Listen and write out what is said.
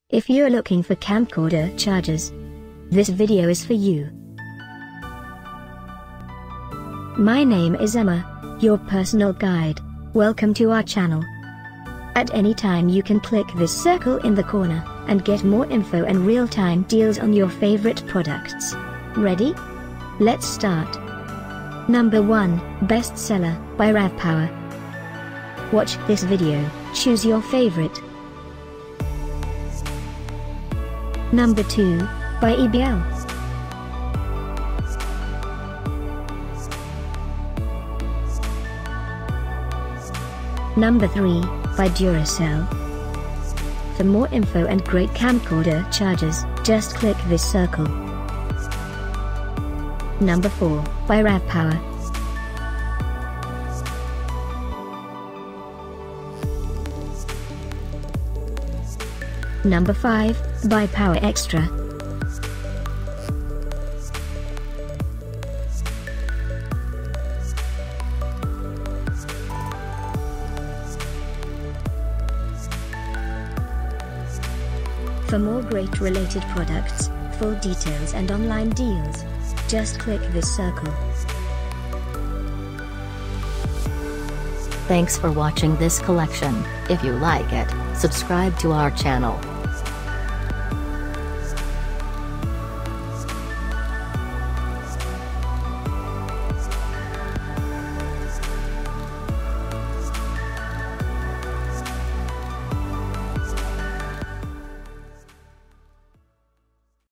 If you're looking for camcorder chargers, this video is for you. My name is Emma, your personal guide. Welcome to our channel. At any time you can click this circle in the corner, and get more info and real-time deals on your favorite products. Ready? Let's start. Number 1, Bestseller, by RAVPower. Watch this video, choose your favorite. Number 2, by EBL. Number 3, by Duracell. For more info and great camcorder chargers, just click this circle. Number 4, by RAVPower. Number 5, by Powerextra. For more great related products, full details and online deals, just click this circle. Thanks for watching this collection. If you like it, subscribe to our channel.